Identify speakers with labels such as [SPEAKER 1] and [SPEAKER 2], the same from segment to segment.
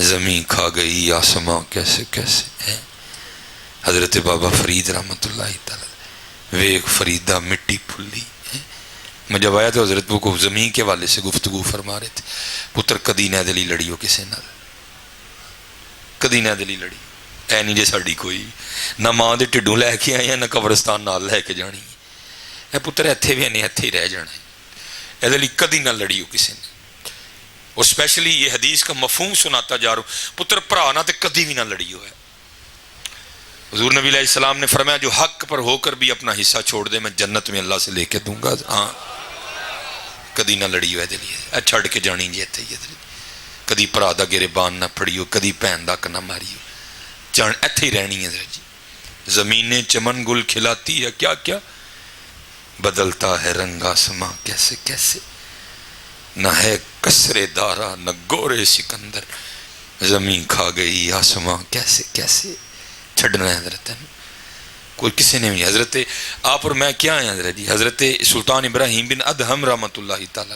[SPEAKER 1] زمین کھا گئی آسماں کیسے کیسے ہیں۔ حضرت بابا فرید رحمۃ اللہ تعالی ویک فریدہ مٹی پھلی۔ میں جب آیا تو حضرت کو زمین کے والے سے گفتگو فرما رہے تھے، پتر کدی نہ دلی لڑی ہو کسے نال، کدی نہ دلی لڑی اے نہیں جے ساڈی کوئی نہ ماں دے ٹڈوں لے کے آئے ہیں نہ قبرستان نال لے کے جانی اے پتر ایتھے بھی نہیں ایتھے ہی رہ جانا ہے، اے دلی کدی نہ لڑی ہو کسے نے۔ اور اسپیشلی یہ حدیث کا مفہوم سناتا جا رہا ہوں، پتر بھرا نہ تے کدی بھی نہ لڑی ہو ہے۔ حضور نبی علیہ السلام نے فرمایا جو حق پر ہو کر بھی اپنا حصہ چھوڑ دے میں جنت میں اللہ سے لے کے دوں گا۔ ہاں کدی نہ لڑی ہو دے چھڑ کے جانی جی اتنے ہی کدی بھرا دا گریبان نہ پھڑی ہو، کدی بھین دا نہ ماری ہو، جان اتنے ہی رہنی ہے جی۔ زمینیں چمن گل کھلاتی ہے کیا کیا، بدلتا ہے رنگ آسماں کیسے کیسے، نہ ہے کسرے دارا نہ گورے سکندر، زمین کھا گئی آسماں کیسے کیسے۔ چھڑنا ہے حضرت کوئی کسی نے بھی، حضرت آپ اور میں کیا ہیں حضرت جی، حضرت سلطان ابراہیم بن ادہم رحمۃ اللہ تعالی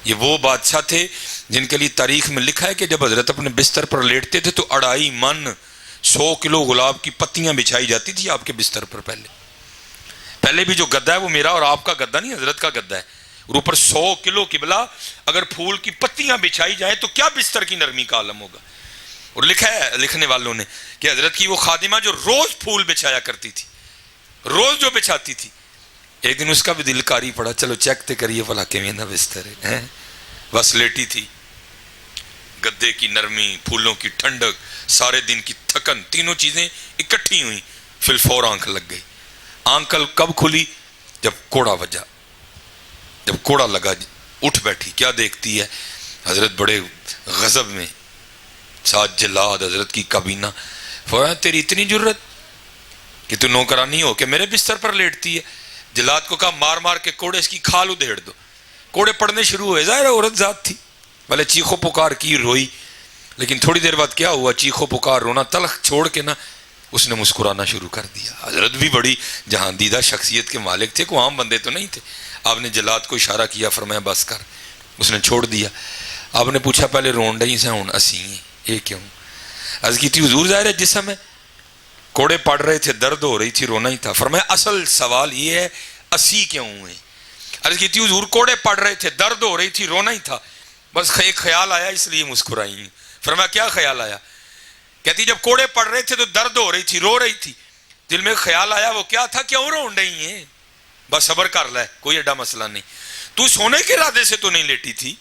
[SPEAKER 1] یہ وہ بادشاہ تھے جن کے لیے تاریخ میں لکھا ہے کہ جب حضرت اپنے بستر پر لیٹتے تھے تو 2.5 من 100 کلو گلاب کی پتیاں بچھائی جاتی تھی آپ کے بستر پر۔ پہلے بھی جو گدا ہے وہ میرا اور آپ کا گدا نہیں، حضرت کا گدا ہے، اور اوپر 100 کلو قبلہ اگر پھول کی پتیاں بچھائی جائیں تو کیا بستر کی نرمی کا عالم ہوگا۔ اور لکھا ہے لکھنے والوں نے کہ حضرت کی وہ خادمہ جو روز پھول بچھایا کرتی تھی، روز جو بچھاتی تھی، ایک دن اس کا بھی دل کاری پڑا، چلو چیک تے کریے بھلا کیویں دا بستر ہے، بس لیٹی تھی، گدے کی نرمی، پھولوں کی ٹھنڈک، سارے دن کی تھکن، تینوں چیزیں اکٹھی ہوئیں، فی الفور آنکھ لگ گئی۔ آنکھ کب کھلی؟ جب کوڑا بجا، جب کوڑا لگا اٹھ بیٹھی، کیا دیکھتی ہے؟ حضرت بڑے غضب میں، ساتھ جلاد حضرت کی کابینہ، فرمایا تیری اتنی جرت کہ تو نوکرانی ہو کہ میرے بستر پر لیٹتی ہے۔ جلاد کو کہا مار مار کے کوڑے اس کی کھال ادھیڑ دو۔ کوڑے پڑنے شروع ہوئے، ظاہر عورت ذات تھی، بھلے چیخو پکار کی، روئی، لیکن تھوڑی دیر بعد کیا ہوا، چیخو پکار رونا تلخ چھوڑ کے نا اس نے مسکرانا شروع کر دیا۔ حضرت بھی بڑی جہاندیدہ شخصیت کے مالک تھے، کوئی عام بندے تو نہیں تھے۔ آپ نے جلاد کو اشارہ کیا، فرمایا بس کر، اس نے چھوڑ دیا۔ آپ نے پوچھا پہلے رون رہی سے ہوں اسی ہیں، یہ کیوں؟ عرض کی تھی حضور ظاہر ہے جسم ہے، کوڑے پڑ رہے تھے، درد ہو رہی تھی، رونا ہی تھا۔ فرمایا اصل سوال یہ ہے اسی کیوں ہوئے؟ عرض کی تھی حضور کوڑے پڑ رہے تھے، درد ہو رہی تھی، رونا ہی تھا، بس ایک خیال آیا اس لیے مسکرائی۔ فرمایا کیا خیال آیا؟ کہتی جب کوڑے پڑ رہے تھے تو درد ہو رہی تھی، رو رہی تھی، دل میں خیال آیا، وہ کیا تھا، کیوں رون رہی ہیں؟ بس صبر کر لے، کوئی ایڈا مسئلہ نہیں، تو سونے کے ارادے سے تو نہیں لیٹی تھی،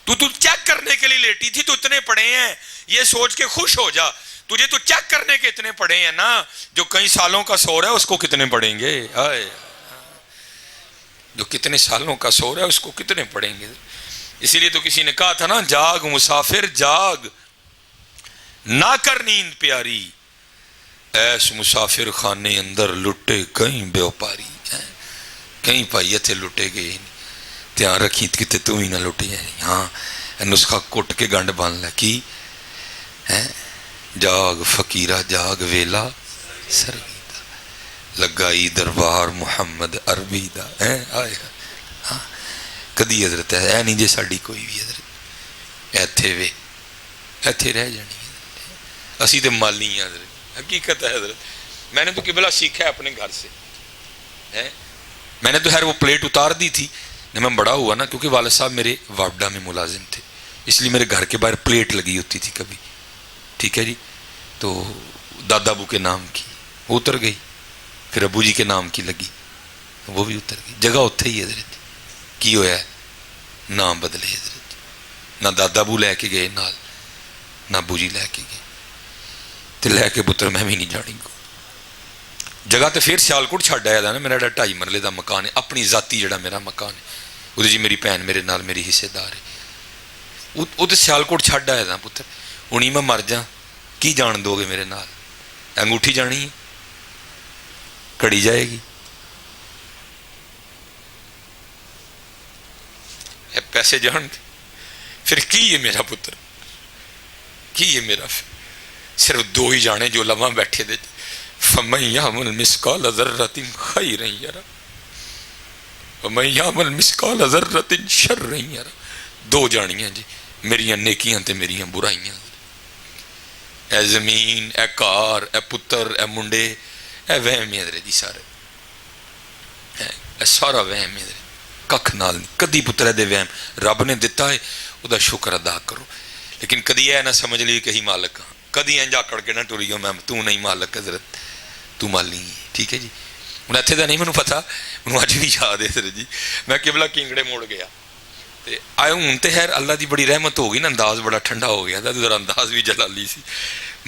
[SPEAKER 1] تو چیک کرنے کے لیے لیٹی تھی، تو اتنے پڑے ہیں یہ سوچ کے خوش ہو جا، تجھے تو چیک کرنے کے اتنے پڑے ہیں نا، جو کئی سالوں کا سور ہے اس کو کتنے پڑیں گے، جو کتنے سالوں کا سور ہے اس کو کتنے پڑیں گے۔ اسی لیے تو کسی نے کہا تھا نا، جاگ مسافر جاگ نہ کر نیند پیاری، ایس مسافر خانے اندر لٹے کہیں بیوپاری، کہیں پائیے تھے لٹے گئے، دھیان رکھی کتے تو ہی نہ لٹے ہیں۔ ہاں نسخہ کٹ کے گنڈ باندھ لا کی جاگ فقیرہ جاگ ویلا سرگی دا، لگائی دربار محمد عربی دا، آئے ہاں کدی حضرت ہے نہیں جے ساڈی کوئی بھی حضرت ایتھے وے ایتھے رہ جانی ہے، اسی تے مالی ہیں حضرت، حقیقت ہے حضرت۔ میں نے تو قبلہ سیکھا ہے اپنے گھر سے، میں نے تو خیر وہ پلیٹ اتار دی تھی جب میں بڑا ہوا نا، کیونکہ والد صاحب میرے واپڈا میں ملازم تھے، اس لیے میرے گھر کے باہر پلیٹ لگی ہوتی تھی کبھی، ٹھیک ہے جی، تو دادا ابو کے نام کی وہ اتر گئی، پھر ابو جی کے نام کی لگی وہ بھی اتر گئی، جگہ اتھے ہی حضرت کی ہویا ہے، نام بدلے حضرت، نہ دادا ابو لے کے گئے نال، نہ ابو جی لے کے گئے، تو لے کے پتر میں بھی نہیں جانی کو جگہ تے پھر سیالکوٹ چھڈ آیا تھا نا، میرا 2.5 مرلے دا مکان ہے اپنی ذاتی، جڑا میرا مکان ہے وہ جی میری بھین میرے نال میری حصے دار ہے، وہ تو سیالکوٹ چھڈ آیا تھا پتر، ہوں میں مر جا کی جان دو گے میرے نال؟ انگوٹھی جانی ہے، کڑی جائے گی، پیسے جان گے، پھر کی ہے میرا پتر، کی ہے میرا، صرف 2 ہی جانے جو لمحہ بیٹھے دے، فَمَن يَعْمَلْ مِثْقَالَ ذَرَّةٍ خَيْرًا يَرَهُ وَمَن يَعْمَلْ مِثْقَالَ ذَرَّةٍ شَرًّا يَرَهُ۔ 2 جانیاں جی، میریاں نیکیاں تے میریاں برائیاں، اے زمین، اے کار، اے پتر، اے منڈے، اے وہم ہے جی سارے، اے سارا وہم ہے، ککھ نال نہیں، کدی پتر دے وہم رب نے دتا ہے وہ دا شکر ادا کرو، لیکن کدی اے نہ سمجھ لی کہ ہی مالک ہاں، کدی انج آکڑ کے نہ ٹریو میں تو نہیں مالک حضرت، تو مالی ہے، ٹھیک ہے جی۔ ہوں اتنے کا نہیں مجھے پتا، مجھے اج بھی یاد ہے سر جی، میں قبلہ کینگڑے موڑ گیا تے آئے ہوں تے خیر اللہ دی بڑی رحمت ہو گئی نا، انداز بڑا ٹھنڈا ہو گیا تھا، ذرا انداز بھی جلالی سی،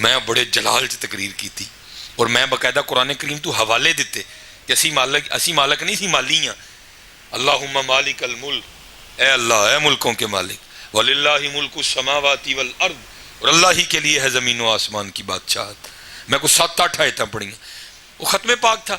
[SPEAKER 1] میں بڑے جلال چ تقریر کی تھی، اور میں باقاعدہ قرآن کریم تو حوالے دیتے کہ اسی مالک نہیں سی مالی ہاں، اللہم مالک الملک، اے اللہ اے ملکوں کے مالک، وللہ ملک السماوات والارض، اور اللہ ہی کے لیے ہے زمین و آسمان کی بادشاہت۔ میں کو 7-8 آیتیں پڑھی ہیں، وہ ختم پاک تھا،